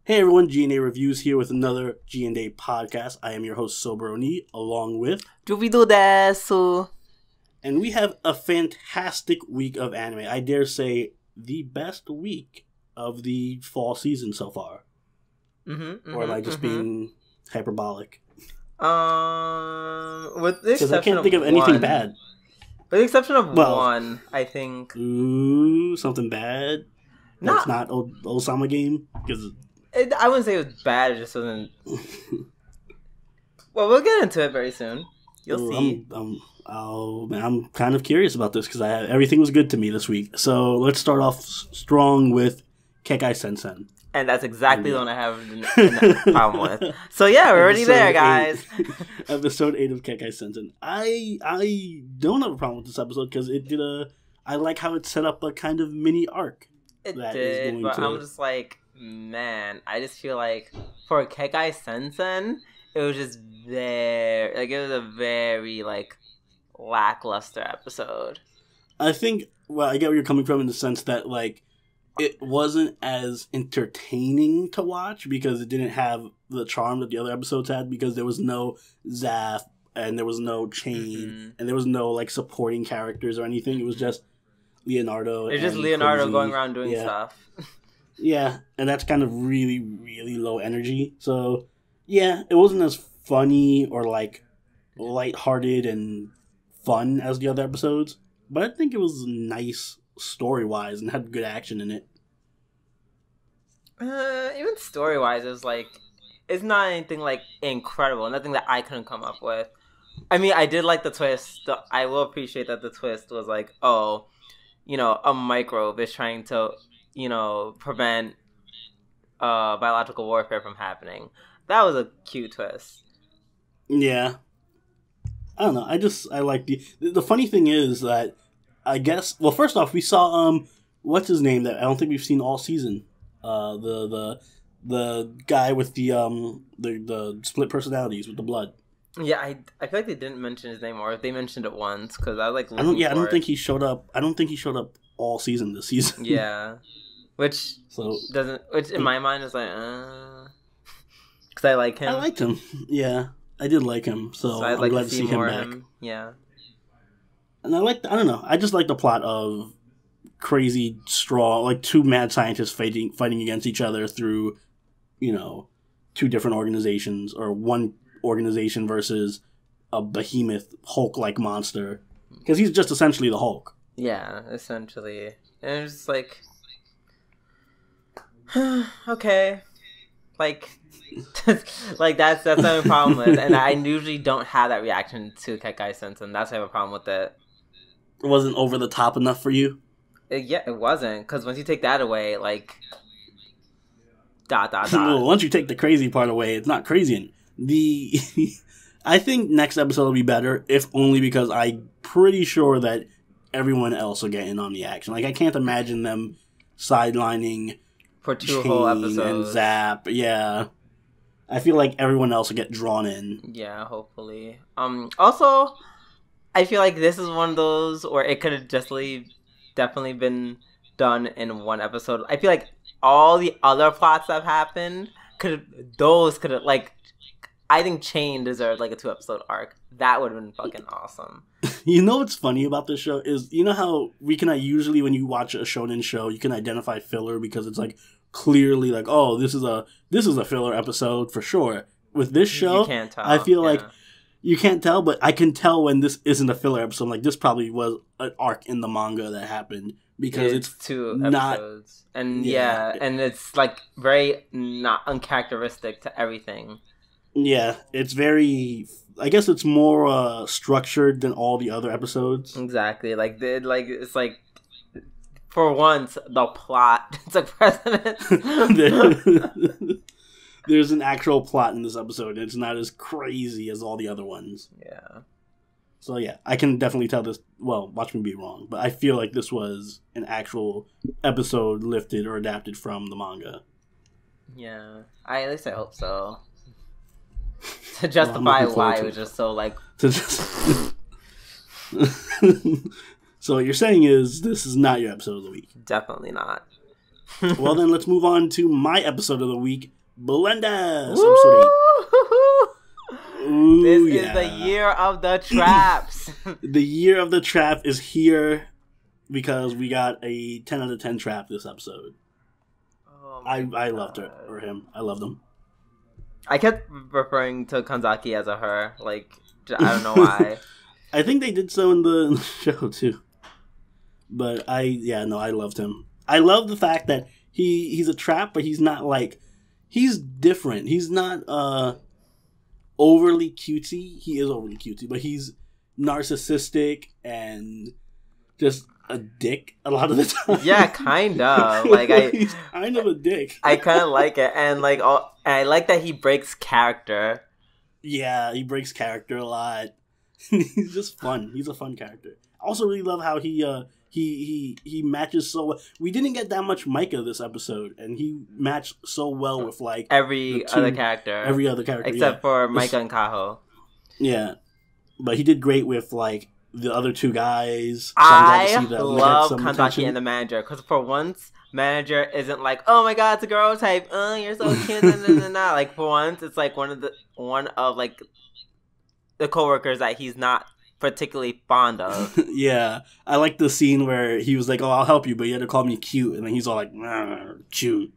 Hey everyone, G&A Reviews here with another G&A podcast. I am your host, Soberoni, along with... Jubido desu. And we have a fantastic week of anime. I dare say the best week of the fall season so far. Or am I just being hyperbolic? With the exception I can't think of anything bad. With the exception of one, I think... Ooh, something bad? That's not Ousama Game? Because... I wouldn't say it was bad, it just wasn't... Well, we'll get into it very soon. You'll see. I'm kind of curious about this because everything was good to me this week. So let's start off strong with Kekkai Sensen. And that's exactly the one I have a problem with. So yeah, we're already there, guys. Episode 8 of Kekkai Sensen. I don't have a problem with this episode because it did I like how it set up a kind of mini arc. It did, but I'm just like... Man, I just feel like for Kekkai Sensen, it was just it was a very, lackluster episode. I think, I get where you're coming from in the sense that, it wasn't as entertaining to watch because it didn't have the charm that the other episodes had because there was no Zaf and there was no Chain and there was no, supporting characters or anything. It was just Leonardo. It's just Leonardo going around doing stuff. Yeah, and that's kind of really, really low energy. So, yeah, it wasn't as funny or, lighthearted and fun as the other episodes. But I think it was nice story-wise and had good action in it. Even story-wise, it was, it's not anything, incredible. Nothing that I couldn't come up with. I mean, I did like the twist. I will appreciate that the twist was, a microbe is trying to... prevent biological warfare from happening. That was a cute twist. Yeah. I don't know. I like the funny thing is that I guess, well, first off, we saw, what's his name that I don't think we've seen all season. The guy with the split personalities with the blood. Yeah, I feel like they didn't mention his name, or if they mentioned it once, because I I don't think he showed up. I don't think he showed up all season this season. Yeah. Which in my mind is because I like him. I liked him. Yeah, I did like him. So I'm glad to see him back. Yeah. And I don't know. I just like the plot of crazy strong, two mad scientists fighting against each other through, two different organizations or one organization versus a behemoth Hulk-like monster. Because he's just essentially the Hulk. Yeah, essentially. And it's just okay, that's the only problem with, and I usually don't have that reaction to Kekkai Sensen. That's why I have a problem with it. It wasn't over the top enough for you. It wasn't, because once you take that away, Well, once you take the crazy part away, it's not crazy. I think next episode will be better, if only because I'm pretty sure that everyone else will get in on the action. I can't imagine them sidelining. For 2 whole episodes. And Zap, yeah. I feel like everyone else will get drawn in. Yeah, hopefully. Also, I feel like this is one of those where it could have definitely been done in one episode. I feel like all the other plots that have happened could have, I think Chain deserved, a 2-episode arc. That would have been fucking awesome. You know what's funny about this show is, you know how we can usually, when you watch a shonen show, you can identify filler because it's clearly this is a filler episode for sure. With this show, you can't tell. I feel like you can't tell, but I can tell when this isn't a filler episode. This probably was an arc in the manga that happened because it's 2 episodes, and and it's very not uncharacteristic to everything. Yeah, it's very... I guess it's more structured than all the other episodes. Exactly. It's for once, the plot took precedence. There's an actual plot in this episode, and it's not as crazy as all the other ones. Yeah. So yeah, I can definitely tell this... Well, watch me be wrong, but I feel like this was an actual episode lifted or adapted from the manga. Yeah. At least I hope so. To justify why it was just so So what you're saying is this is not your episode of the week. Definitely not. Well, then let's move on to my episode of the week, Belendas, episode 8. Ooh, This is the year of the traps. The year of the trap is here because we got a 10 out of 10 trap this episode. Oh I loved her, or him. I loved him. I kept referring to Kanzaki as a her. Like, I don't know why. I think they did so in the show, too. But I loved him. I love the fact that he's a trap, but he's not like... He's different. He's not overly cutesy. He is overly cutesy, but he's narcissistic and just a dick a lot of the time. Yeah, kind of. He's kind of a dick. I kind of like it, and I like that he breaks character. Yeah, he breaks character a lot. He's just fun. He's a fun character. I also really love how he matches so well. We didn't get that much Micah this episode, and he matched so well with like every other character except for Micah and Kaho. Yeah, but he did great with like the other two guys. So I love Kanzaki and the manager because for once, manager isn't like, oh my god, it's a girl type. Oh, you're so cute. Like for once, it's like one of like the coworkers that he's not particularly fond of. Yeah, I like the scene where he was like, "Oh, I'll help you," but you had to call me cute, and then he's all like, "Cute."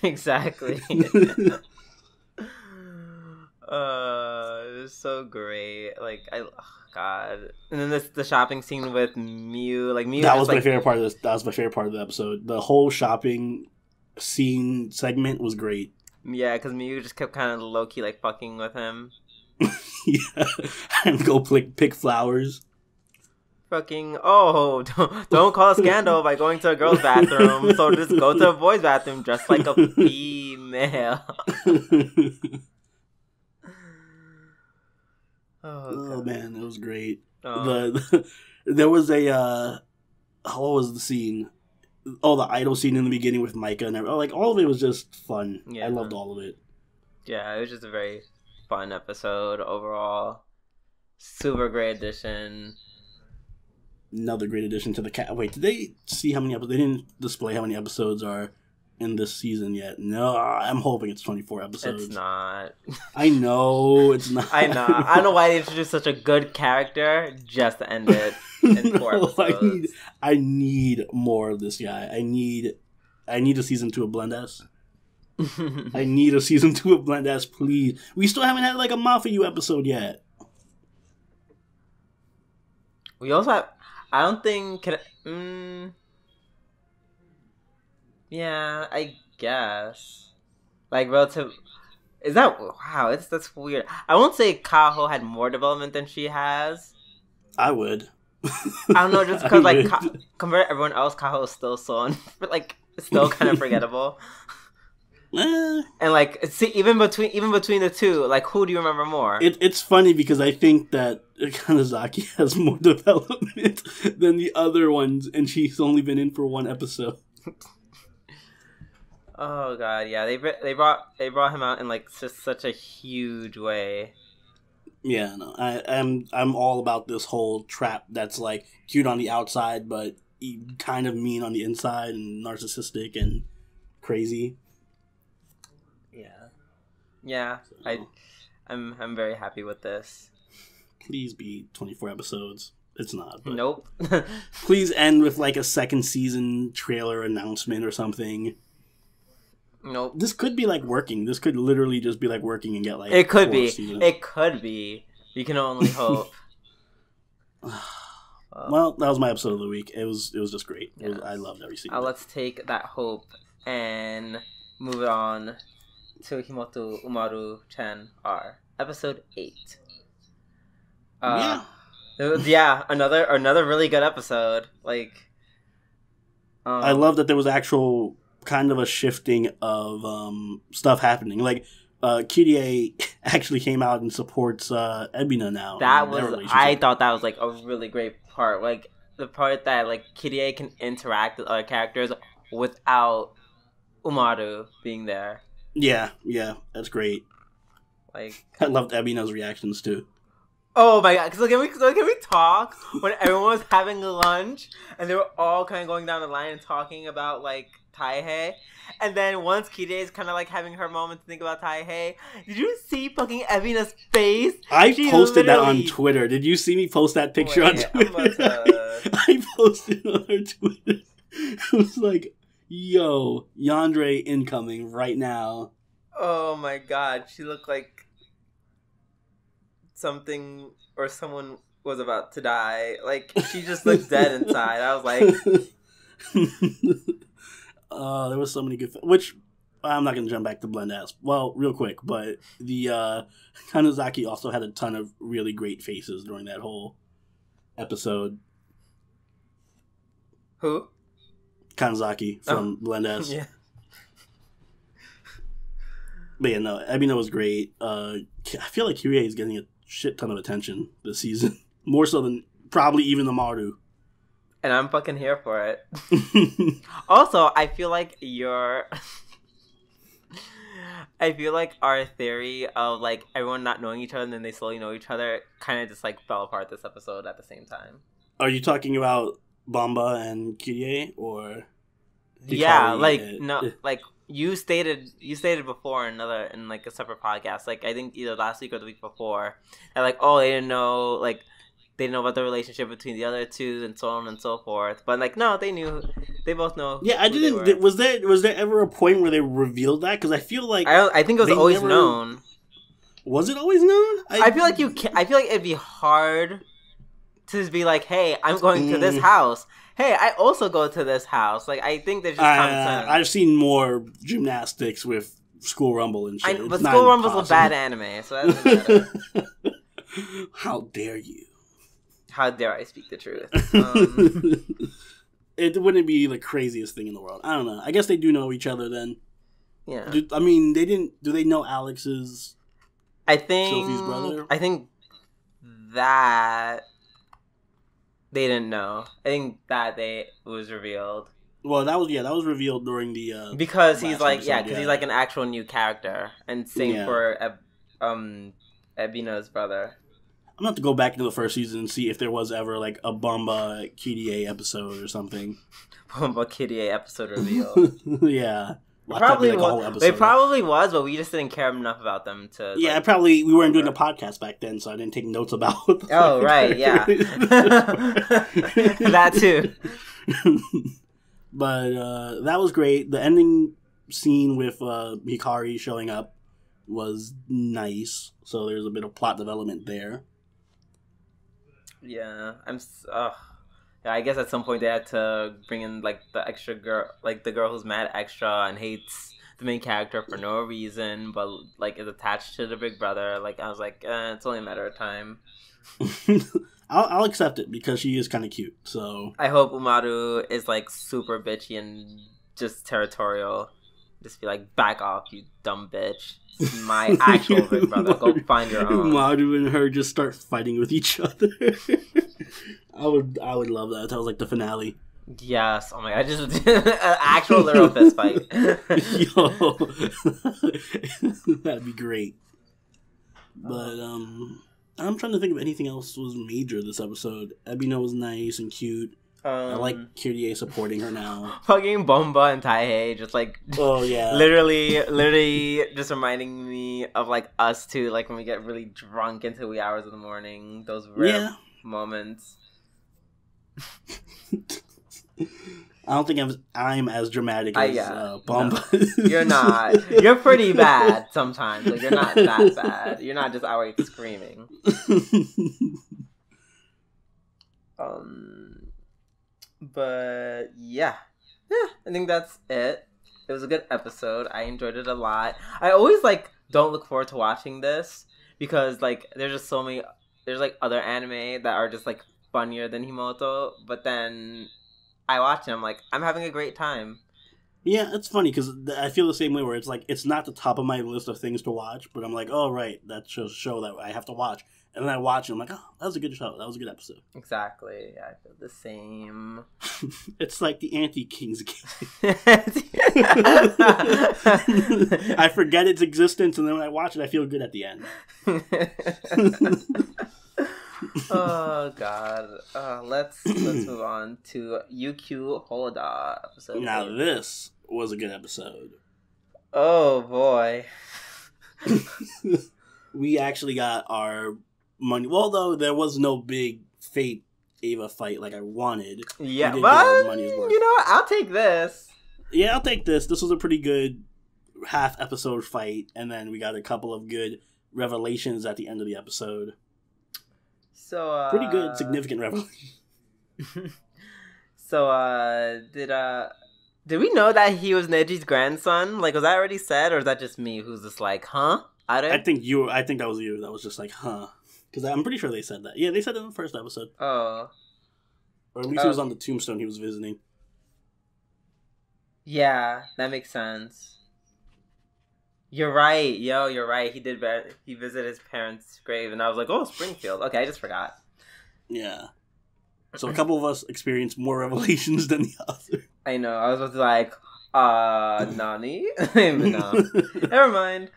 Exactly. It's so great. Like God. And then the shopping scene with Mew. Like Mew. That was my favorite part of this. That was my favorite part of the episode. The whole shopping scene segment was great. Yeah, because Mew just kept kind of low key like fucking with him. Yeah, and go pick flowers. Fucking don't cause scandal by going to a girl's bathroom. So just go to a boy's bathroom dressed like a female. Oh man, it was great. There was a what was the scene? Oh, the idol scene in the beginning with Micah and everything. Like all of it was just fun. Yeah, I loved all of it. Yeah, it was just a very fun episode overall. Super great addition. Another great addition to the cat. Wait, did they see how many episodes? They didn't display how many episodes are in this season yet. No, I'm hoping it's 24 episodes. It's not. I know it's not. I know. I don't know why they introduced such a good character just to end it in 4 episodes. I need more of this guy. I need a season 2 of Blendas. I need a season 2 of Blendas, please. We still haven't had like a Mafia episode yet. We also have. I don't think. Yeah, I guess. Like relative. Is that wow? That's weird. I won't say Kaho had more development than she has. I would. I don't know, just because like compared to everyone else, Kaho is still so like still kind of forgettable. And like, see, even between the two, like, who do you remember more? It's funny because I think that Kanazaki has more development than the other ones, and she's only been in for 1 episode. Oh god, yeah, they brought him out in like just such a huge way. Yeah, no, I'm all about this whole trap that's like cute on the outside, but kind of mean on the inside and narcissistic and crazy. Yeah, so, I'm very happy with this. Please be 24 episodes. It's not. But nope. Please end with like a second season trailer announcement or something. Nope. This could be like working. This could literally just be like working and get like. It could 4 be. seasons. It could be. You can only hope. Well, that was my episode of the week. It was just great. Yeah. I loved every scene. Let's take that hope and move it on to Himouto Umaru-chan R, episode 8. Yeah, another really good episode. Like, I love that there was actual kind of a shifting of stuff happening. Like, Kirie actually came out and supports Ebina now. I thought that was like a really great part. Like the part that like Kirie can interact with other characters without Umaru being there. Yeah, that's great. Like, I loved Ebina's reactions too. Oh my god! So can we talk when everyone was having lunch and they were all kind of going down the line and talking about like Taihei, and then once Kide is kind of like having her moment to think about Taihei, did you see fucking Evina's face? I posted that on Twitter. Did you see me post that picture on Twitter? I posted on her Twitter. It was like, yo, Yandere incoming right now. Oh my god, she looked like something or someone was about to die. Like, she just looked dead inside. I was like... there was so many good... Which, I'm not going to jump back to Blend Ass. Well, real quick, but the Kanazaki also had a ton of really great faces during that whole episode. Who? Kanazaki from Blend Ass. Yeah. But yeah, no, Ebina was great. I feel like Kirie is getting a shit ton of attention this season. More so than probably even the Maru. And I'm fucking here for it. Also, I feel like our theory of like everyone not knowing each other and then they slowly know each other kind of just like fell apart this episode at the same time. Are you talking about Bamba and Kirie or Hikari? Yeah, like no, like you stated before in like a separate podcast, like I think either last week or the week before, that like, oh, they didn't know about the relationship between the other two and so on and so forth. But like, no, they knew. They both know. Yeah, I didn't. Was there ever a point where they revealed that? Because I feel like I think it was always known. Was it always known? I feel like I feel like it'd be hard to just be like, hey, I'm going to this house. Hey, I also go to this house. Like, I think there's just common sense. I've seen more gymnastics with School Rumble and shit. But School Rumble's a bad anime, so that doesn't matter. How dare you? How dare I speak the truth? It wouldn't be the craziest thing in the world. I don't know. I guess they do know each other then. Yeah. Do they know Alex's? Sophie's brother? I think that they didn't know. I think that it was revealed. Well, that was revealed during the because he's like because he's like an actual new character, and same for Ebina's brother. I'm gonna have to go back into the first season and see if there was ever like a Bamba Kirie episode or something. Bamba Kirie episode reveal. Yeah. Probably was. It probably was, but we just didn't care enough about them to. Yeah, like, we weren't doing a podcast back then, so I didn't take notes about. Oh right, yeah, that too. But that was great. The ending scene with Hikari showing up was nice. So there's a bit of plot development there. Yeah, yeah, I guess at some point they had to bring in like the extra girl, like the girl who's mad extra and hates the main character for no reason, but like is attached to the big brother. Like I was like, it's only a matter of time. I'll accept it because she is kind of cute. So I hope Umaru is like super bitchy and just territorial. Just be like, back off, you dumb bitch. My actual big brother. Go find your own. Umaru and her just start fighting with each other. I would love that. That was like the finale. Yes. Oh my god, just an actual literal fist fight. Yo, that'd be great. But I'm trying to think of anything else was major this episode. Ebina was nice and cute. I like Kirie supporting her now. Fucking Bomba and Taihei just like, oh yeah, literally just reminding me of like us too, like when we get really drunk into wee hours of the morning. Those rare moments. I don't think I'm as dramatic as Bomba. No, you're not. You're pretty bad sometimes. Like you're not that bad. You're not just outright screaming. But yeah, I think that's it. It was a good episode. I enjoyed it a lot. I always like don't look forward to watching this because like there's just so many. There's like other anime that are just like funnier than Himouto, but then I watch them like I'm having a great time. Yeah, it's funny because I feel the same way where it's like it's not the top of my list of things to watch, but I'm like, oh right, that's a show that I have to watch. And then I watch it, I'm like, oh, that was a good show. That was a good episode. Exactly. Yeah, I feel the same. It's like the Anti-King's Game. I forget its existence, and then when I watch it, I feel good at the end. Oh God. Let's move on to UQ Holder episode. Now this was a good episode. Oh boy. We actually got our money. Well, though there was no big Fate Ava fight like I wanted. Yeah, but you know, I'll take this. Yeah, I'll take this. This was a pretty good half episode fight, and then we got a couple of good revelations at the end of the episode. So pretty good, significant revelation. So did we know that he was Neji's grandson? Like, was that already said, or is that just me who's just like, huh? I think that was you. That was just like, huh? Because I'm pretty sure they said that. Yeah, they said it in the first episode. Oh. Or at least it was on the tombstone he was visiting. Yeah, that makes sense. You're right. You're right. He visited his parents' grave, and I was like, oh, Springfield. Okay, I just forgot. Yeah. So a couple of us experienced more revelations than the other. I know. I was like, Nani? No. Never mind.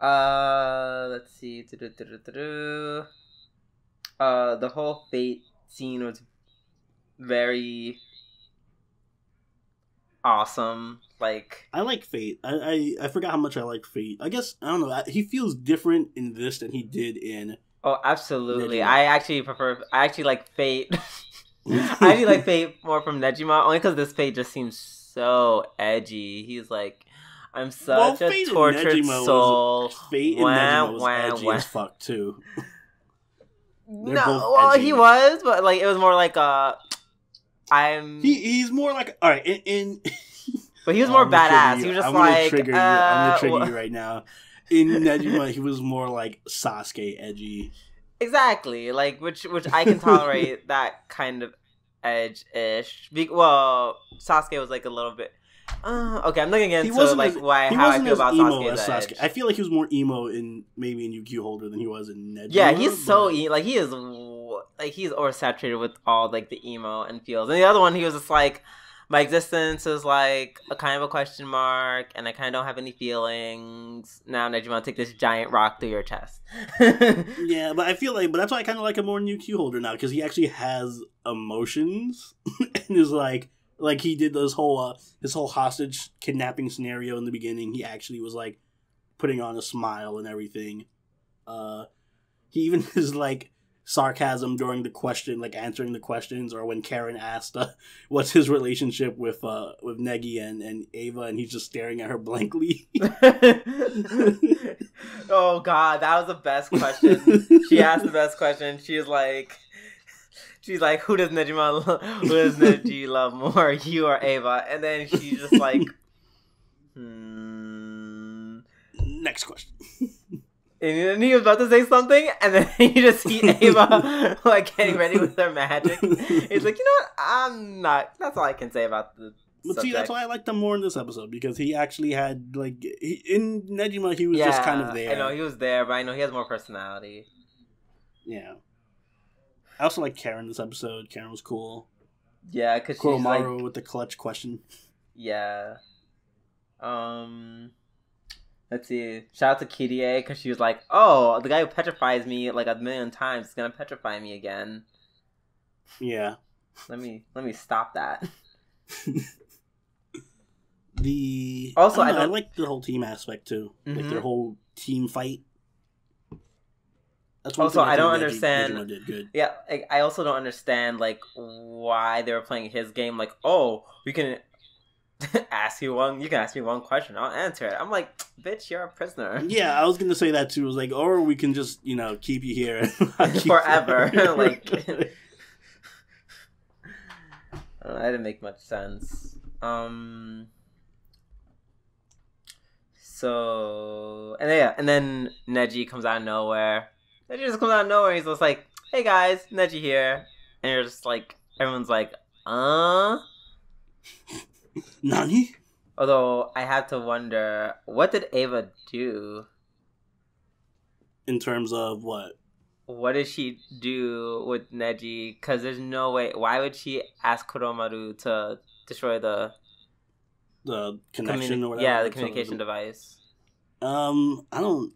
Let's see. The whole Fate scene was very awesome. Like, I like Fate. I forgot how much I like Fate. I guess, I don't know, he feels different in this than he did in... Oh, absolutely. Negima. I actually like Fate. I actually like Fate more from Negima, only because this Fate just seems so edgy. He's like, I'm such a tortured soul. Fate and Negima was edgy as fuck, too. No, well, he was, but like it was more like He's more like, all right, but he was more badass. He was just I'm gonna trigger you right now. In Negima, he was more like Sasuke edgy. Exactly, like which I can tolerate that kind of edge-ish. Well, Sasuke was like a little bit. Okay, I'm looking into how I feel about Sasuke's edge. I feel like he was more emo in UQ Holder than he was in Negima. Yeah, he's like he is like he's oversaturated with all like the emo and feels. And the other one, he was just like, my existence is like a kind of a question mark, and I kind of don't have any feelings. Now, Negima, take this giant rock through your chest. Yeah, but I feel like, but that's why I kind of like him more in UQ Holder now, because he actually has emotions and is like he did this whole his whole hostage kidnapping scenario in the beginning. He actually was like putting on a smile and everything. He even is like sarcasm during the question, like answering the questions, or when Karen asked what's his relationship with Negi and Ava, and he's just staring at her blankly. Oh God, that was the best question. She asked the best question. She's like, who does Neji love more, you or Ava? And then she's just like, Next question. And then he was about to say something, and then you just see Ava like getting ready with her magic. He's like, you know what? I'm not. That's all I can say about the subject. See, that's why I liked him more in this episode, because he actually had like in Negima he was just kind of there. I know he was there, but I know he has more personality. Yeah. I also like Karen this episode. Karen was cool. Yeah, because she's Umaru like, with the clutch question. Yeah. Let's see. Shout out to Kirie, because she was like, oh, the guy who petrifies me like 1,000,000 times is going to petrify me again. Yeah. Let me stop that. I like the whole team aspect, too. Mm-hmm. Like, their whole team fight. That's also, I don't understand. Negima did good. Yeah, I also don't understand, like, why they were playing his game. Like, oh, we can... you can ask me one question, I'll answer it. I'm like, bitch, you're a prisoner. Yeah, I was gonna say that too. I was like, or we can just, keep you here forever. Like, that didn't make much sense. So, and then Neji comes out of nowhere. Neji just comes out of nowhere. He's just like, hey guys, Neji here. And you're just like, everyone's like, Nani? Although, I have to wonder, what did Ava do? In terms of what? What did she do with Neji? Because there's no way. Why would she ask Kuromaru to destroy the connection or whatever? Yeah, the communication device. I don't...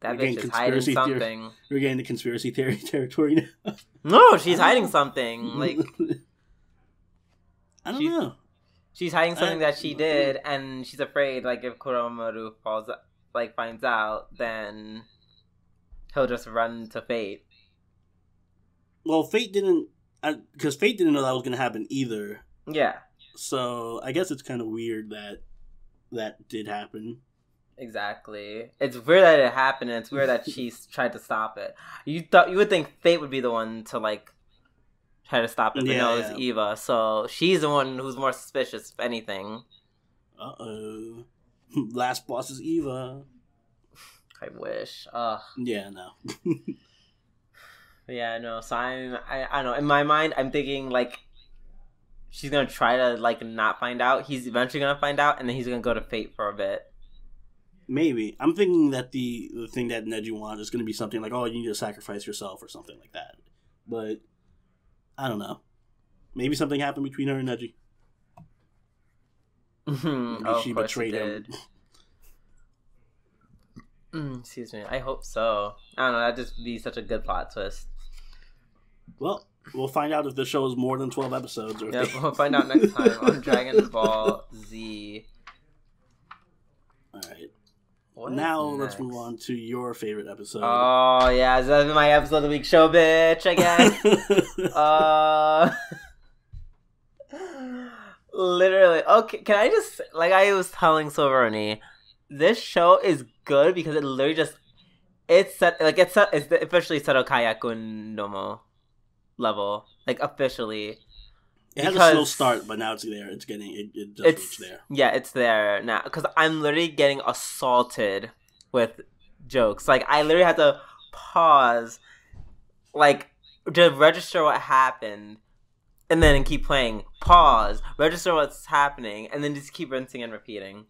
That bitch is hiding something. We're getting to conspiracy theory territory now. No, she's hiding something. Like, I don't know. She's hiding something that she did, and she's afraid, like, if Kuromaru finds out, then he'll just run to Fate. Well, Fate didn't... Because Fate didn't know that was going to happen either. Yeah. So, I guess it's kind of weird that that did happen. Exactly. It's weird that it happened, and it's weird that she tried to stop it. You would think Fate would be the one to, like, try to stop it, but no, it's Eva. So she's the one who's more suspicious, if anything. Uh-oh. Last boss is Eva. I wish. Yeah, no. Yeah, no. So I don't know. In my mind, I'm thinking, like, she's gonna try to, like, not find out. He's eventually gonna find out, and then he's gonna go to Fate for a bit. Maybe. I'm thinking that the thing that Neji wants is gonna be something like, oh, you need to sacrifice yourself or something like that. But I don't know. Maybe something happened between her and Neji. Maybe she betrayed him. Excuse me. I hope so. I don't know. That'd just be such a good plot twist. Well, we'll find out if the show is more than 12 episodes. Or we'll find out next time on Dragon Ball Z. Alright. Now let's move on to your favorite episode. Oh, yeah. That's my episode of the week, ShoBitch, again. Literally. Okay, can I just... Like I was telling Silverani, this show is good because it literally just... It's officially Seto Kayaku Nomo level. Like, officially. It has a slow start, but now it's there. It's there. Yeah, it's there now. Because I'm literally getting assaulted with jokes. Like, I literally had to pause, like, to register what happened, and then keep playing. Pause, register what's happening, and then just keep rinsing and repeating.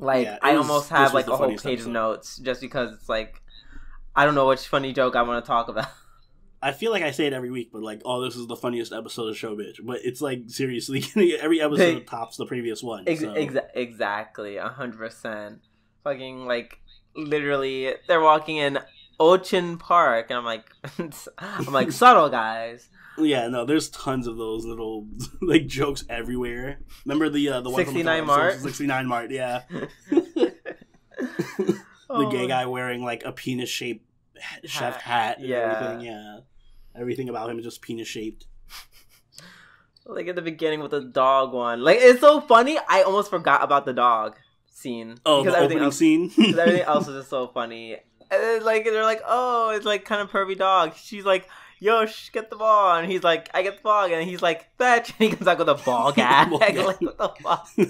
Like, yeah, I almost have, like, a whole page of notes, just because it's like, I don't know which funny joke I want to talk about. I feel like I say it every week, but like, oh, this is the funniest episode of ShoBitch. But it's like, seriously, every episode tops the previous one. Exactly, 100%. Fucking, like, literally, they're walking in Ochin Park, and I'm like, subtle, guys. Yeah, no, there's tons of those little, like, jokes everywhere. Remember the one 69 Mart? 69 Mart, yeah. The gay guy wearing, like, a penis-shaped chef hat and everything, yeah. Everything about him is just penis-shaped. Like at the beginning with the dog one. Like, it's so funny, I almost forgot about the dog scene. Oh, the opening scene? Because everything else was just so funny. And then, like, they're like, oh, it's like kind of pervy dog. She's like, yo, get the ball. And he's like, I get the ball. And he's like, fetch. And he comes out with a ball gag. Like, what the fuck? And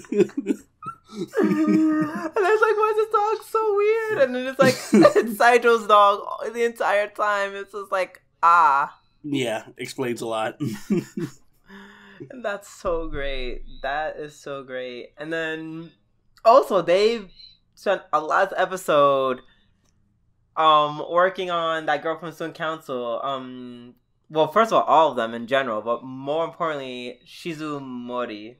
there's like, why is this dog so weird? And then it's like, it's Saijo's dog the entire time. It's just like, Yeah, explains a lot. And that's so great. That is so great. And then, also, they've spent a last episode working on that girl from Student Council. Well, first of all of them in general, but more importantly, Shizumori.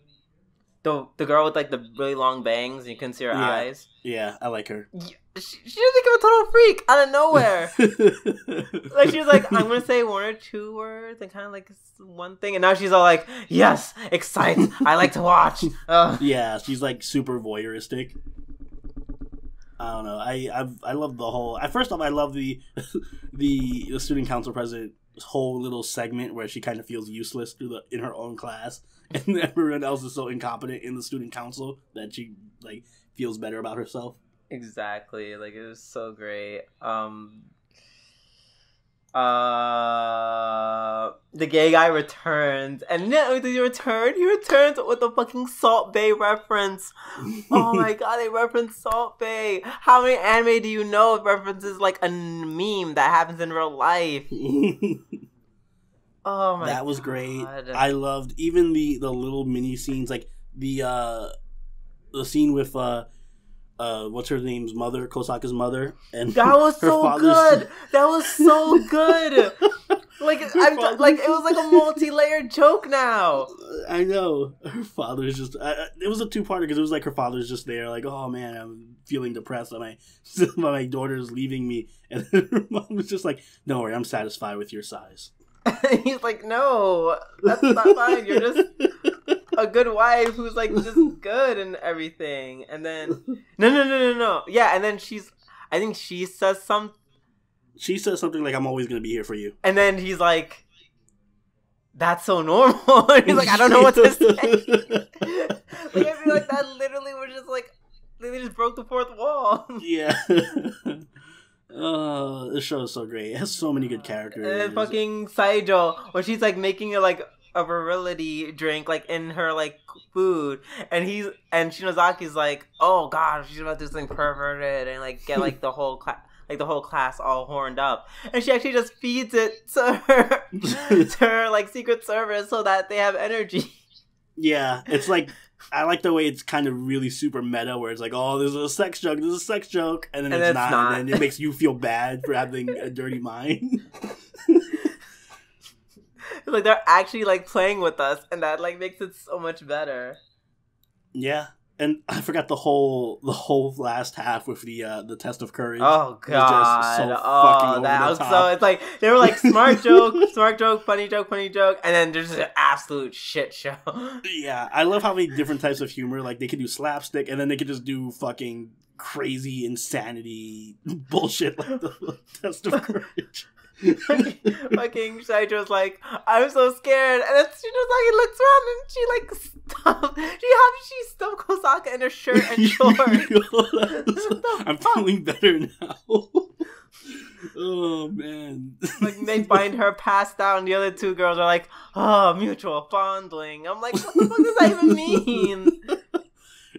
The girl with, like, the really long bangs, and you can see her eyes. Yeah, I like her. She doesn't become a total freak out of nowhere. Like, she was like, I'm gonna say one or two words, and kind of, like, one thing, and now she's all like, yes, excited, I like to watch. Yeah, she's, like, super voyeuristic. I don't know. I love the whole... First off, I love the student council president's whole little segment where she kind of feels useless in her own class, and everyone else is so incompetent in the student council that she, like, feels better about herself. Exactly. Like, it was so great. The gay guy returns, and not only did he returns with a fucking Salt Bae reference. Oh my god, they reference Salt Bae. How many anime do you know it references, like, a meme that happens in real life? Oh my god. That was great. I loved even the little mini scenes, like the scene with what's her name's mother, Kosaka's mother, and that was so good. That was so good. Like it was like a multi-layered joke now. I know. Her father's just... it was a two-parter because it was like her father's just there like, oh man, I'm feeling depressed that my daughter's leaving me. And then her mom was just like, don't worry, I'm satisfied with your size. He's like, no, that's not fine. You're just a good wife who's like just good and everything. And then no. Yeah, and then I think she says something. She says something like, I'm always going to be here for you. And then he's like, that's so normal. And he's like, I don't know what to say. Like, I feel like that literally was just like, they just broke the fourth wall. Yeah. This show is so great. It has so many good characters. And then fucking Saijo, when she's like making it like a virility drink like in her like food, and Shinozaki's like, oh god, she's about to do something perverted and like get like the whole class all horned up, and she actually just feeds it to her like secret service so that they have energy. Yeah, it's like, I like the way it's kind of really super meta, where it's like, oh, there's a sex joke, and then it's not, and then it makes you feel bad for having a dirty mind. Like, they're actually like playing with us, and that like makes it so much better. Yeah, and I forgot the whole last half with the test of courage. Oh god! So it's like they were like smart joke, funny joke, and then there's just an absolute shit show. Yeah, I love how many different types of humor. Like, they could do slapstick, and then they could just do fucking crazy insanity bullshit like the test of courage. Fucking Saijo's like, I'm so scared, and then Shinozaki looks around and she like stuffed. How did she stuff Kosaka in her shirt and shorts? I'm feeling better now. Oh man! Like, they find her passed out, and the other two girls are like, oh, mutual fondling. I'm like, what the fuck does that even mean?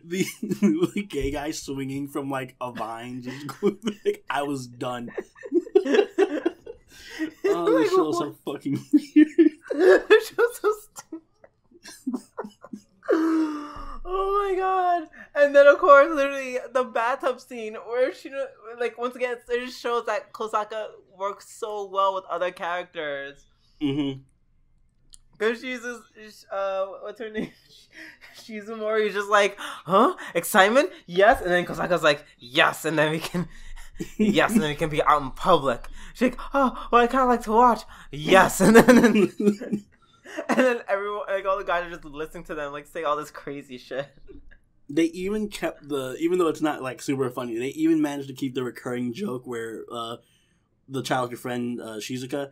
The gay guy swinging from like a vine, just going like, I was done. Oh, this show's so fucking weird. This show's so stupid. Oh my god. And then, of course, literally, the bathtub scene where she, like, once again, it just shows that Kosaka works so well with other characters. Mm-hmm. Because she's just, what's her name? Shizumori's just like, huh? Excitement? Yes. And then Kosaka's like, yes. And then we can... Yes, and then we can be out in public. She's like, oh, well, I kind of like to watch. Yes, and then everyone, like, all the guys are just listening to them, like, say all this crazy shit. They even kept even though it's not like super funny, they even managed to keep the recurring joke where the childhood friend Shizuka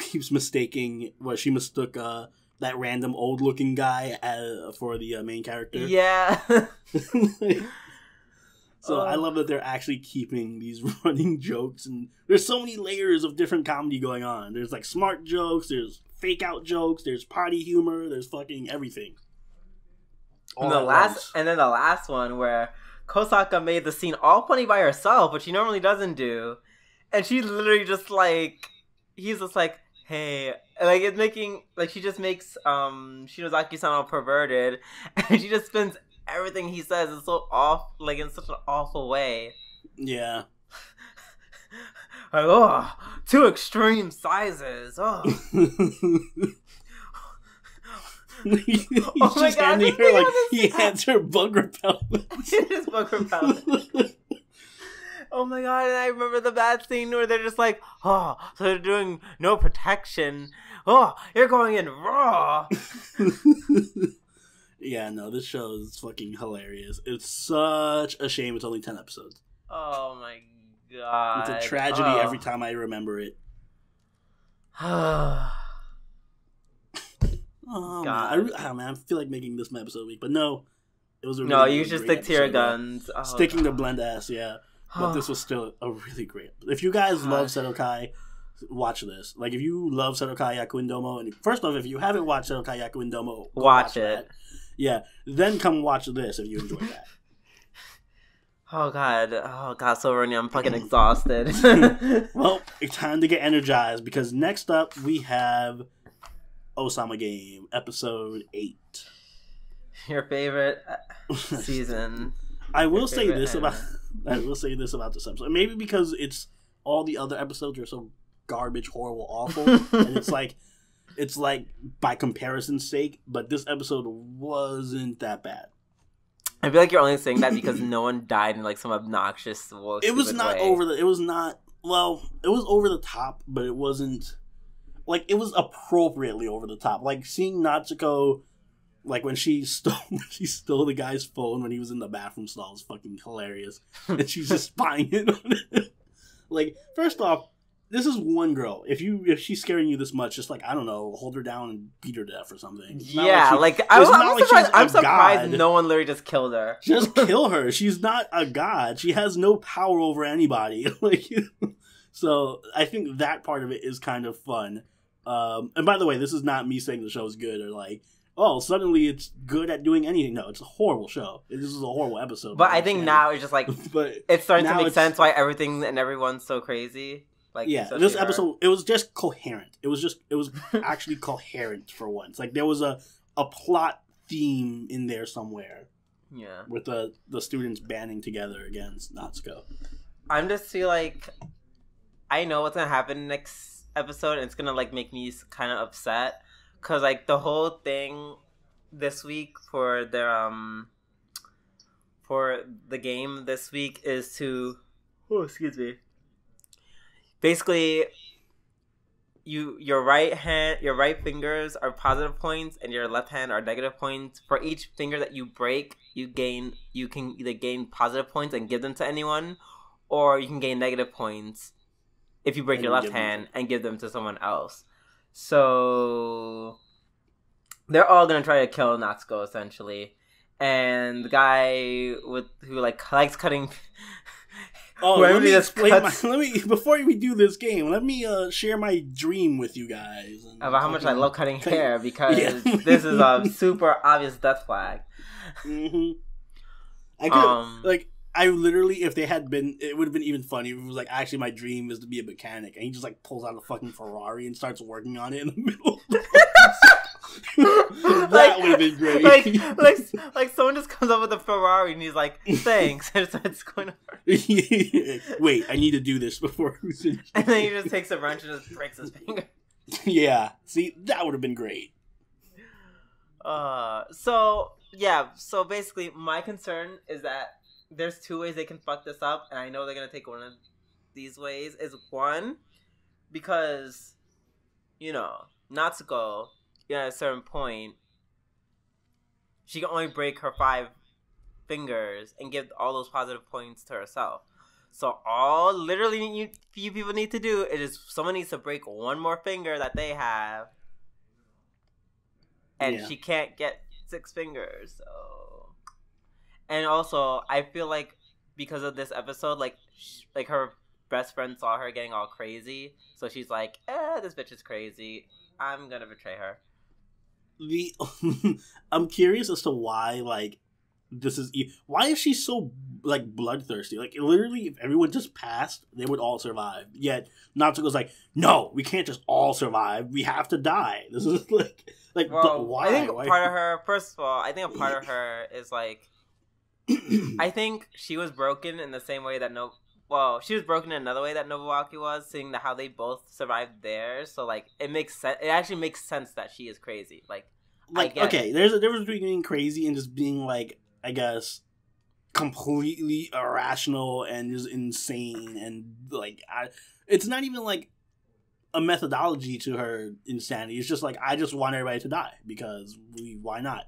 keeps mistaking. Well, she mistook that random old looking guy for the main character. Yeah. So I love that they're actually keeping these running jokes, and there's so many layers of different comedy going on. There's like smart jokes, there's fake out jokes, there's party humor, there's fucking everything. And the last one where Kosaka made the scene all funny by herself, which she normally doesn't do, and she's literally just like, he's just like, hey, like, it's making, like, she just makes Shinozaki sound all perverted, and she just spends everything he says is so off, like, in such an awful way. Yeah. Like, oh, two extreme sizes. Oh. Oh my god! Her, like, he hands her bug repellent. It is bug repellent. Oh my god! And I remember the bad scene where they're just like, oh, so they're doing no protection. Oh, you're going in raw. Yeah, no, this show is fucking hilarious. It's such a shame it's only 10 episodes. Oh my god. It's a tragedy every time I remember it. Oh, God. Man, I feel like making this my episode week, but no. It was a really, no, you should stick to your guns. Oh, sticking to blend ass, yeah. But this was still a really great. If you guys love Sedokai, watch this. Like, if you love Sedokai Yaku Indomo, and first off, if you haven't watched Sedokai Yaku Indomo, watch it. That. Yeah, then come watch this if you enjoy that. Oh god, so Ronnie, I'm fucking exhausted. Well, it's time to get energized, because next up we have Ousama Game, episode 8. Your favorite season. I will say this about this episode. Maybe because it's all the other episodes are so garbage, horrible, awful, and it's like by comparison's sake. But this episode wasn't that bad. I feel like you're only saying that because no one died in like some obnoxious. It was not way. over the. It was not. Well, it was over the top, but it wasn't. Like, it was appropriately over the top. Like, seeing Natsuko, like, when she stole the guy's phone when he was in the bathroom stall was fucking hilarious. And she's just spying it on him. Like, first off, this is one girl. If she's scaring you this much, just, like, I don't know, hold her down and beat her to death or something. Yeah, I'm surprised no one literally just killed her. Just kill her. She's not a god. She has no power over anybody. Like, so I think that part of it is kind of fun. And by the way, this is not me saying the show is good or like, oh, suddenly it's good at doing anything. No, it's a horrible show. This is a horrible episode. But I think now it's just like, it's starting to make sense why everything and everyone's so crazy. Like, yeah, this episode, it was just coherent. It was actually coherent for once. Like, there was a plot theme in there somewhere. Yeah. With the students banding together against Natsuko. I'm just feel like I know what's gonna happen next episode, and it's gonna like make me kind of upset because like the whole thing this week for their for the game this week is to basically your right fingers are positive points and your left hand are negative points. For each finger that you break, you can either gain positive points and give them to anyone, or you can gain negative points if you break your left hand and give them to someone else. So they're all gonna try to kill Natsuko essentially, and the guy who likes cutting. Oh, let me before we do this game, let me share my dream with you guys about how much I love cutting hair because this is a super obvious death flag. Mm-hmm. I could I literally, if they had been, it would have been even funny if it was like, actually my dream is to be a mechanic, and he just like pulls out a fucking Ferrari and starts working on it in the middle. That would have been great. Like someone just comes up with a Ferrari and he's like, thanks, and starts going to work. Wait, I need to do this before we finish. And then he just takes a wrench and just breaks his finger. Yeah, see, that would have been great. So basically my concern is that there's two ways they can fuck this up, and I know they're gonna take one of these ways. Is one, because, you know, Natsuko, at a certain point, she can only break her 5 fingers and give all those positive points to herself. So all literally you people need to do is just someone needs to break one more finger that they have, and she can't get 6 fingers. So. And also, I feel like because of this episode, like her best friend saw her getting all crazy, so she's like, this bitch is crazy. I'm gonna betray her. I'm curious as to why, like, why is she so, like, bloodthirsty? Like, literally, if everyone just passed, they would all survive. Yet, Natsuko's like, no, we can't just all survive. We have to die. This is, like, well, but why? I think part of her, first of all, I think a part of her is, like, I think she was broken in the same way that she was broken in another way that Nobuaki was, seeing how they both survived theirs. So like it makes sense. It actually makes sense that she is crazy. Like okay, there's a difference between being crazy and just being like, I guess, completely irrational and just insane, and like it's not even like a methodology to her insanity. It's just like, I just want everybody to die because why not?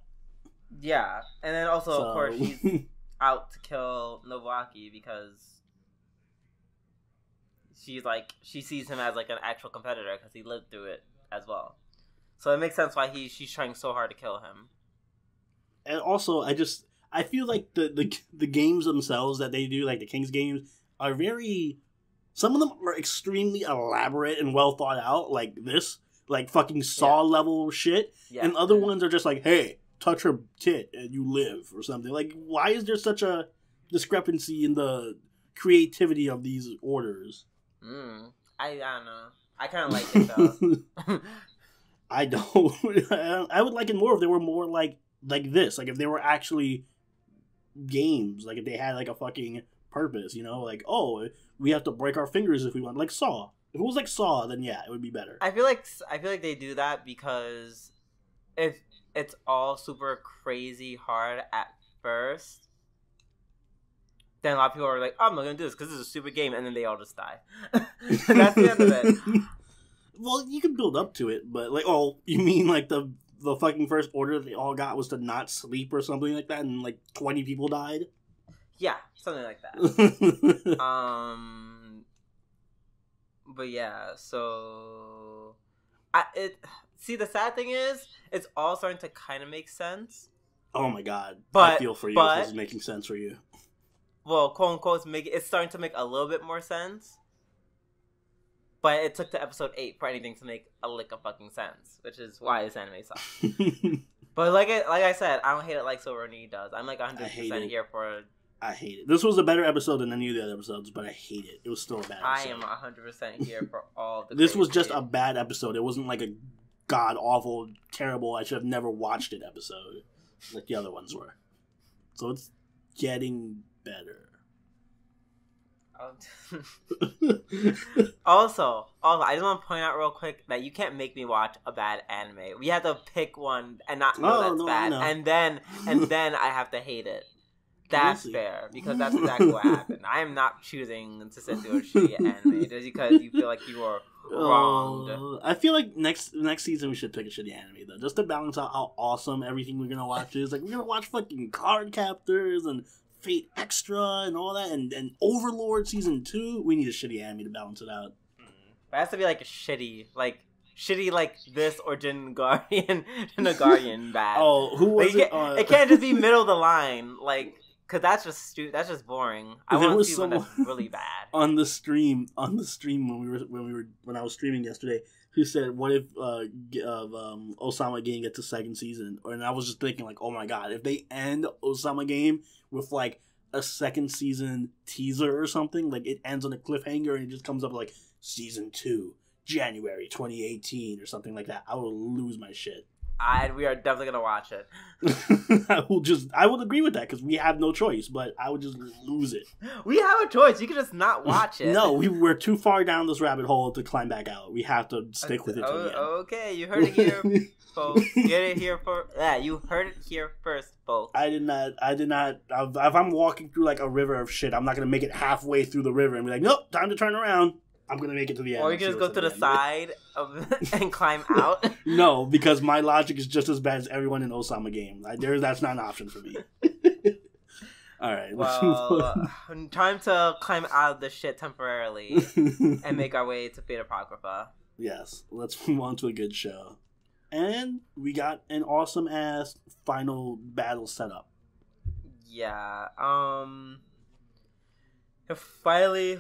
Yeah, and then also, of course, she's out to kill Nobuaki because she sees him as like an actual competitor because he lived through it as well. So it makes sense why she's trying so hard to kill him. And also, I feel like the games themselves that they do, like the King's games, are some of them are extremely elaborate and well thought out, like this, like fucking Saw level shit, and other ones are just like, hey, touch her tit and you live or something. Like, why is there such a discrepancy in the creativity of these orders? I don't know. I kind of like it though. I don't. I would like it more if they were more like this. Like if they were actually games. Like if they had like a fucking purpose, you know? Like, oh, we have to break our fingers if we want. Like Saw. If it was like Saw, then yeah, it would be better. I feel like they do that because if it's all super crazy hard at first, then a lot of people are like, oh, I'm not gonna do this because this is a stupid game, and then they all just die. That's the end of it. Well, you can build up to it, but like, oh, you mean like the fucking first order they all got was to not sleep or something like that, and like 20 people died? Yeah, something like that. But yeah, so see, the sad thing is, it's all starting to kind of make sense. Oh my god! I feel for you. If this is making sense for you. Well, quote unquote, it's starting to make a little bit more sense. But it took to episode 8 for anything to make a lick of fucking sense, which is why this anime sucks. But like I said, I don't hate it like Silver Knee does. I'm like 100% here for it. I hate it. This was a better episode than any of the other episodes, but I hate it. It was still a bad episode. I am 100% here for all the This was just a bad episode. It wasn't like a god-awful, terrible, I should have never watched it episode like the other ones were. So it's getting better. Also, I just want to point out real quick that you can't make me watch a bad anime. We have to pick one and not know that's bad, and then I have to hate it. That's fair, because that's exactly what happened. I am not choosing to sit through a shitty anime just because you feel like you were wronged. I feel like next season we should pick a shitty anime though, just to balance out how awesome everything we're gonna watch is. Like, we're gonna watch fucking Card Captors and Fate Extra and all that, and Overlord Season 2. We need a shitty anime to balance it out. It has to be like a shitty like this or Jin Guardian bad. Oh, who was it? It can't just be middle of the line, like, because that's just boring. I want to see one that's really bad. On the stream when I was streaming yesterday, who said, "What if Ousama Game gets a second season?" And I was just thinking, like, oh my god, if they end Ousama Game with like a second season teaser or something, like it ends on a cliffhanger and it just comes up like Season 2, January 2018 or something like that, I will lose my shit. We are definitely gonna watch it. I would agree with that because we have no choice, but I would just lose it. We have a choice. You can just not watch it. No, we're too far down this rabbit hole to climb back out. We have to stick with it till the end. Okay, you heard it here, folks. Get it here for you heard it here first, folks. I did not. If I'm walking through like a river of shit, I'm not gonna make it halfway through the river and be like, nope, time to turn around. I'm going to make it to the end. Or you can just go to the side and climb out. No, because my logic is just as bad as everyone in Ousama Game. That's not an option for me. All right. Well, time to climb out of this shit temporarily and make our way to Fate Apocrypha. Yes. Let's move on to a good show. And we got an awesome-ass final battle setup. Yeah. They finally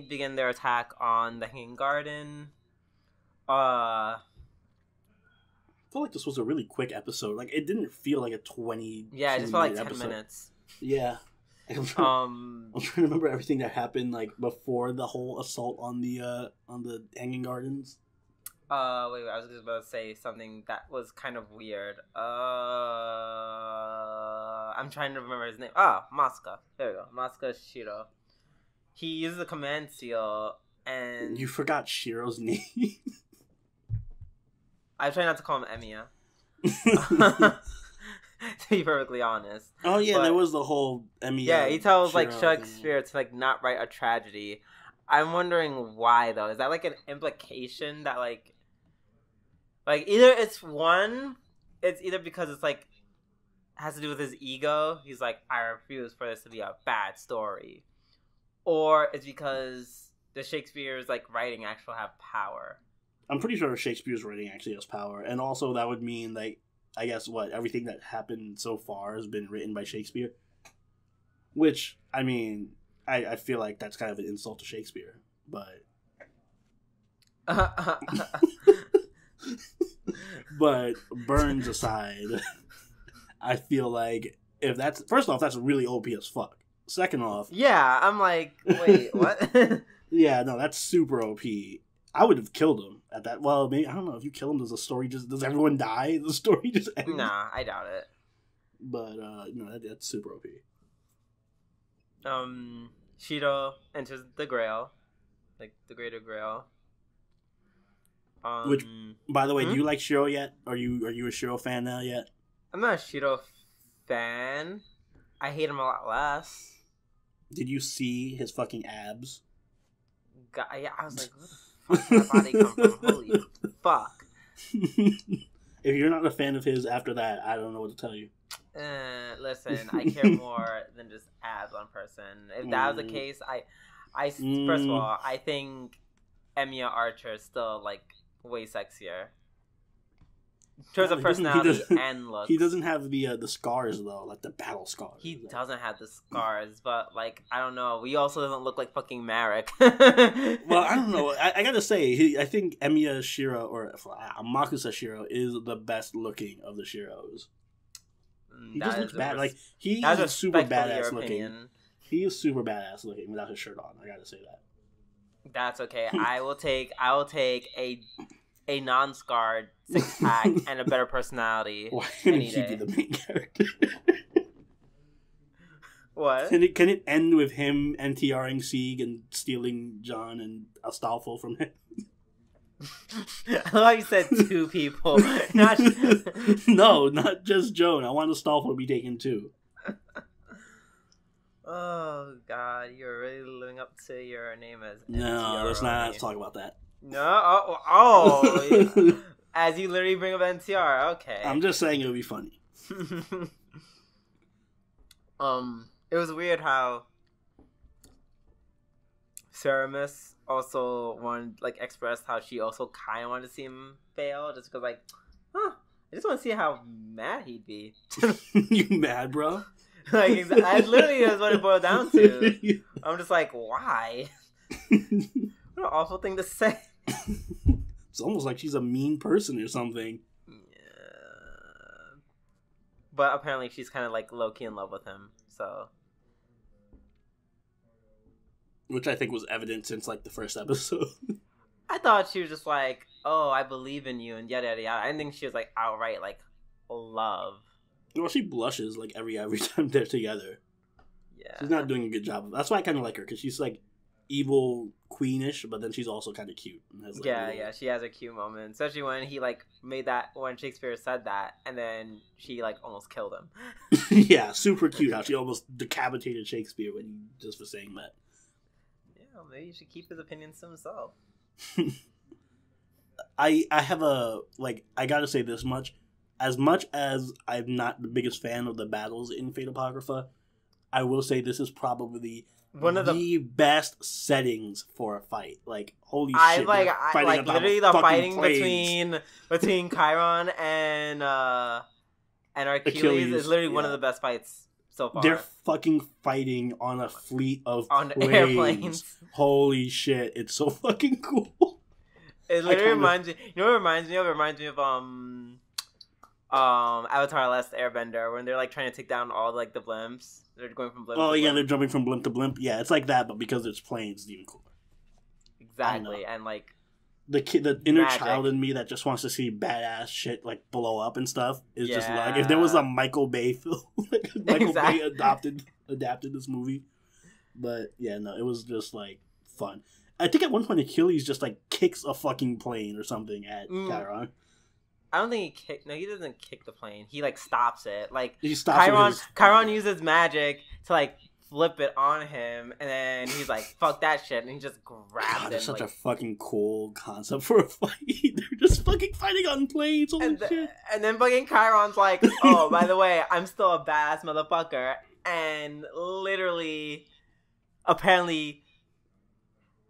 begin their attack on the Hanging Garden. I feel like this was a really quick episode. Like, it didn't feel like a 20. Yeah, it just felt like 10 minutes. Yeah. I'm trying to remember everything that happened like before the whole assault on the Hanging Gardens. Wait, I was just about to say something that was kind of weird. I'm trying to remember his name. Masuka. There we go. Masuka Shiro. He uses a command seal, and... You forgot Shiro's name? I try not to call him Emiya. To be perfectly honest. Oh, yeah, there was the whole Emiya. Yeah, he tells, Shiro like, Shakespeare to, like, not write a tragedy. I'm wondering why, though. Is that, like, an implication that, like, either it's either because it's, like, has to do with his ego. He's like, I refuse for this to be a bad story. Or it's because the Shakespeare's, like, writing actually have power. I'm pretty sure Shakespeare's writing actually has power. And also that would mean, like, I guess everything that happened so far has been written by Shakespeare. Which, I mean, I feel like that's kind of an insult to Shakespeare. But... But Burns aside, I feel like if that's... First off, that's really OP as fuck. Second off... Yeah, I'm like, wait, what? Yeah, no, that's super OP. I would have killed him at that. Well, maybe, I don't know. If you kill him, does everyone die? The story just ends? Nah, I doubt it. But, no, that's super OP. Shiro enters the Grail. like the Greater Grail. Which, by the way, do you like Shiro yet? Are you a Shiro fan now yet? I'm not a Shiro fan. I hate him a lot less. Did you see his fucking abs? God, yeah, I was like, where the fuck did that body come from? Holy fuck. If you're not a fan of his after that, I don't know what to tell you. Listen, I care more than just abs on person. If that was the case, first of all, I think Emiya Archer is still like way sexier. In terms of personality and looks. He doesn't have the scars though, like the battle scars. He doesn't have the scars, but like I don't know. We also doesn't look like fucking Marek. Well, I don't know. I gotta say, I think Emiya Shiro or Makusa Shiro is the best looking of the Shiros. He just looks bad. Like he is super badass looking. He is super badass looking without his shirt on. I gotta say that. That's okay. I will take a non-scarred six-pack and a better personality. Why can't he be the main character? What? Can it end with him NTRing Sieg and stealing John and Astolfo from him? I thought you said two people. No, not just Joan. I want Astolfo to be taken too. Oh God, you're really living up to your name as No, let's not talk about that. No, yeah. As you literally bring up NTR, okay. I'm just saying it would be funny. It was weird how Ceramus also expressed how she also kind of wanted to see him fail, just because I just want to see how mad he'd be. You mad, bro? I literally is what it boiled down to. I'm just like, why? What an awful thing to say. It's almost like she's a mean person or something. Yeah. But apparently she's kind of like low-key in love with him, so. Which I think was evident since like the first episode. I thought she was just like, oh, I believe in you and yada yada yada. I didn't think she was like outright like love. Well, she blushes like every time they're together. Yeah. She's not doing a good job. That's why I kind of like her, because she's like evil queenish, but then she's also kind of cute. And has, like, she has a cute moment, especially when he like made that, when Shakespeare said that, and then she like almost killed him. Yeah, super cute how she almost decapitated Shakespeare when he just was saying that. Yeah, maybe you should keep his opinions to himself. I have I gotta say this much. As much as I'm not the biggest fan of the battles in Fate Apocrypha, I will say this is probably one of the best settings for a fight. Like, holy shit! I literally the fighting between Chiron and Achilles is literally one of the best fights so far. They're fucking fighting on a fleet of airplanes. Holy shit! It's so fucking cool. It literally reminds me. You know what it reminds me of? It reminds me of Avatar: Last Airbender, when they're like trying to take down all like the blimps. They're going from blimp to blimp. They're jumping from blimp to blimp. Yeah, it's like that, but because it's planes, it's even cooler. Exactly, and like the inner child in me that just wants to see badass shit like blow up and stuff is just like, if there was a Michael Bay film, Michael Bay adapted this movie. But yeah, no, it was just like fun. I think at one point Achilles just like kicks a fucking plane or something at Chiron. I don't think he kicked. No, he doesn't kick the plane. He like stops it. Like he stops Chiron uses magic to like flip it on him, and then he's like, "Fuck that shit," and he just grabs it. It's such a fucking cool concept for a fight. They're just fucking fighting on planes. Holy shit! And then fucking Chiron's like, "Oh, by the way, I'm still a badass motherfucker," and literally, apparently,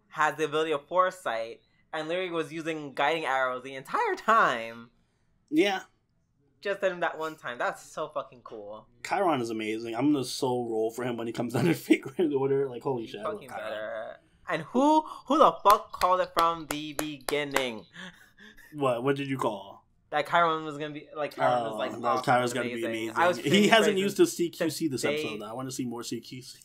has the ability of foresight, and literally was using guiding arrows the entire time. Yeah. Just at him that one time. That's so fucking cool. Chiron is amazing. I'm gonna so roll for him when he comes down in Fate Grand Order. Like, holy shit. Fucking better. And who the fuck called it from the beginning? What did you call? That Chiron was gonna be like, Chiron was like, awesome, Chiron's gonna be amazing. He hasn't used his CQC this episode though. I want to see more CQC.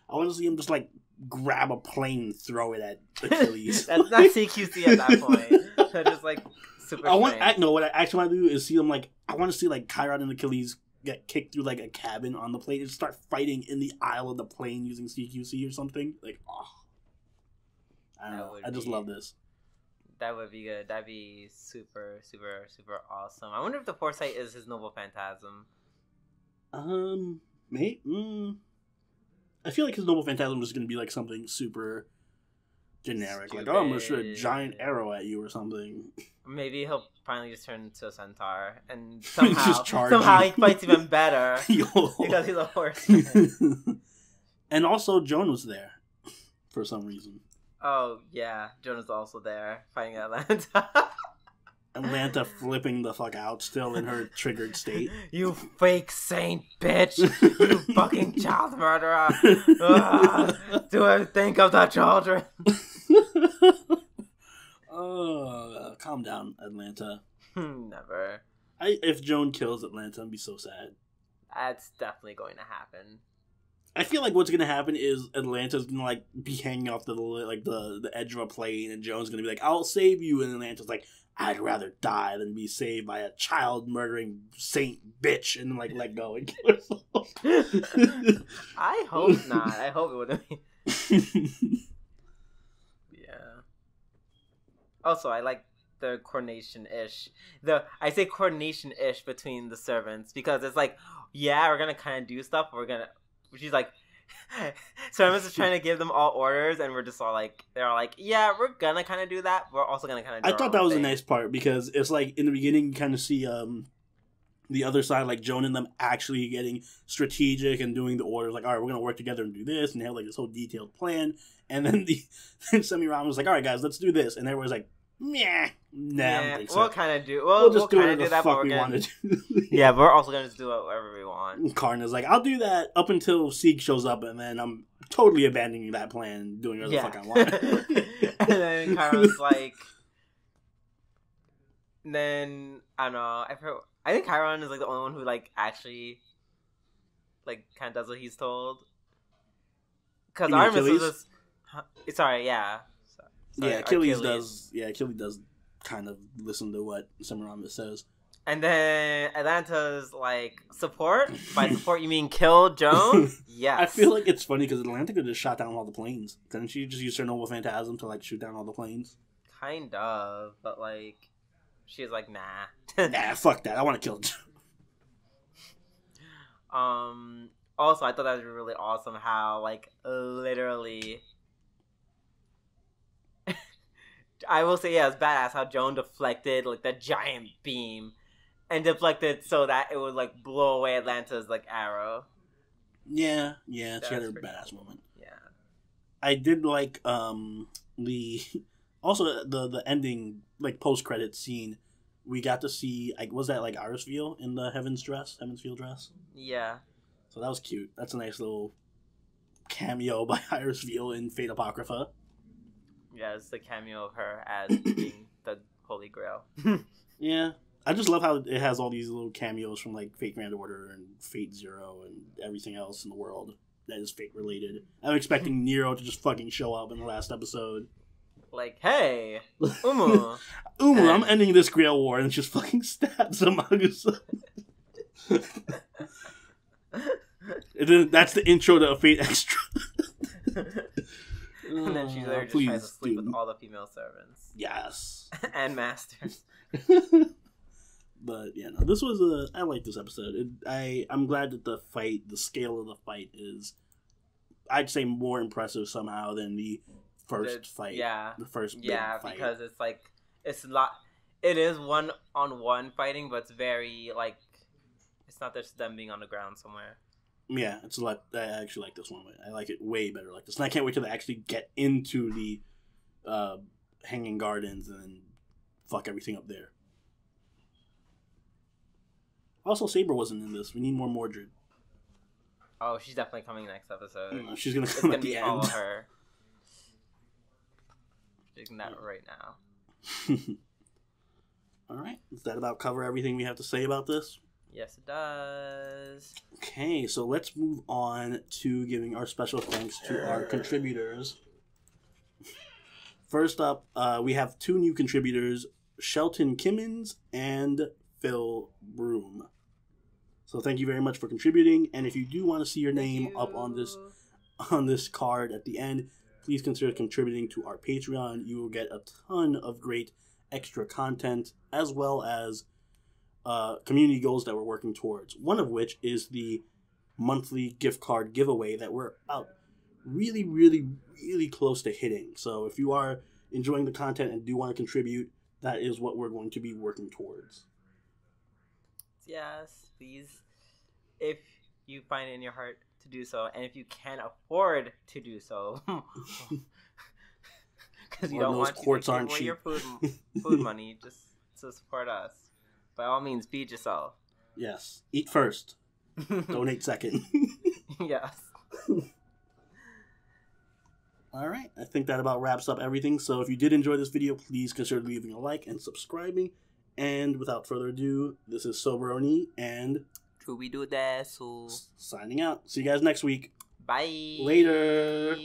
I want to see him just like grab a plane and throw it at Achilles. That's not CQC at that point. They're just like super what I actually want to do is see them like, I want to see like Chiron and Achilles get kicked through like a cabin on the plane and start fighting in the aisle of the plane using CQC or something. Like, oh. I don't know. I just love this. That would be good. That'd be super, super, super awesome. I wonder if the Foresight is his noble phantasm. Maybe. I feel like his noble phantasm is going to be like something super generic. Stupid. Like, oh, I'm going to shoot a giant arrow at you or something. Maybe he'll finally just turn into a centaur. And somehow, somehow he fights even better. Because he's a horse. And also, Joan was there for some reason. Oh, yeah. Joan is also there fighting Atlanta. Atlanta flipping the fuck out, still in her triggered state. You fake saint bitch! You fucking child murderer! Do I think of the children? Oh, calm down, Atlanta. Never. If Joan kills Atlanta, I'd be so sad. That's definitely going to happen. I feel like what's gonna happen is Atlanta's gonna like be hanging off the edge of a plane, and Joan's gonna be like, "I'll save you," and Atlanta's like, "I'd rather die than be saved by a child murdering saint bitch," and then like let go and kill herself. I hope not. I hope it wouldn't be. Yeah. Also, I like the coordination-ish. I say coordination-ish between the servants because it's like, yeah, we're gonna kind of do stuff. She's like, servants is trying to give them all orders, and we're just all like, they're all like, yeah, we're gonna kind of do that. We're also gonna kind of do I thought that was a nice part because it's like in the beginning you kind of see the other side, like Joan and them actually getting strategic and doing the orders, like, all right, we're gonna work together and do this, and they have like this whole detailed plan. And then then Semi-Ram was like, all right, guys, let's do this, and everyone's like, nah, we'll kind of do. We'll just do whatever the fuck we want to do. Yeah, but we're also gonna just do whatever we want. Karna's like, I'll do that up until Sieg shows up, and then I'm totally abandoning that plan and doing whatever the fuck I want. And then Chiron's like, then I don't know. I think Chiron is like the only one who like actually like kind of does what he's told. Because Artemis was just, sorry, yeah. Sorry, yeah, Achilles does. Yeah, Achilles does kind of listen to what Semiramis says. And then Atlanta's like, support? By support, you mean kill Joan? Yes. I feel like it's funny because Atlanta could just shot down all the planes. Didn't she just use her noble phantasm to like shoot down all the planes? Kind of, but like, she was like, nah. Nah, fuck that. I want to kill Joan. Also, I thought that was really awesome how, like, literally... I will say, yeah, it's badass how Joan deflected, like, the giant beam. And deflected so that it would, like, blow away Atlanta's, like, arrow. Yeah, she had her badass moment. Yeah. I did like, also, the ending, like, post-credit scene, we got to see, like, was that, like, Irisfield in the Heaven's Field dress? Yeah. So that was cute. That's a nice little cameo by Irisfield in Fate Apocrypha. Yeah, it's the cameo of her as being the Holy Grail. Yeah. I just love how it has all these little cameos from, like, Fate Grand Order and Fate Zero and everything else in the world that is Fate-related. I'm expecting Nero to just fucking show up in the last episode. Like, hey, Umu. Umu, I'm ending this Grail War, and just fucking stabs him. And then that's the intro to a Fate Extra. And then she's there just trying to sleep with all the female servants. Yes. And masters. But, yeah, no, this was I like this episode. I'm glad that the scale of the fight is, I'd say, more impressive somehow than the first fight. Yeah. The first big fight. Because it's like, it is one-on-one fighting, but it's very, like, it's not just them being on the ground somewhere. Yeah, it's a lot. I actually like this one. I like it way better like this. And I can't wait till they actually get into the Hanging Gardens and then fuck everything up there. Also, Saber wasn't in this. We need more Mordred. Oh, she's definitely coming next episode. She's going to come at the end. All of her. Doing that right now. All right. Does that about cover everything we have to say about this? Yes, it does. Okay, so let's move on to giving our special thanks to our contributors. First up, we have 2 new contributors, Shelton Kimmins and Phil Broom. So thank you very much for contributing, and if you do want to see your name up on this card at the end, please consider contributing to our Patreon. You will get a ton of great extra content, as well as community goals that we're working towards. One of which is the monthly gift card giveaway that we're about really, really, really close to hitting. So if you are enjoying the content and do want to contribute, that is what we're going to be working towards. Yes, please, if you find it in your heart to do so, and if you can afford to do so, because you don't want to give away your food money just to support us. By all means, feed yourself. Yes, eat first, donate second. Yes. All right, I think that about wraps up everything. So if you did enjoy this video, please consider leaving a like and subscribing. And without further ado, this is Soberoni and Scooby-Doo Desu signing out. See you guys next week. Bye. Later.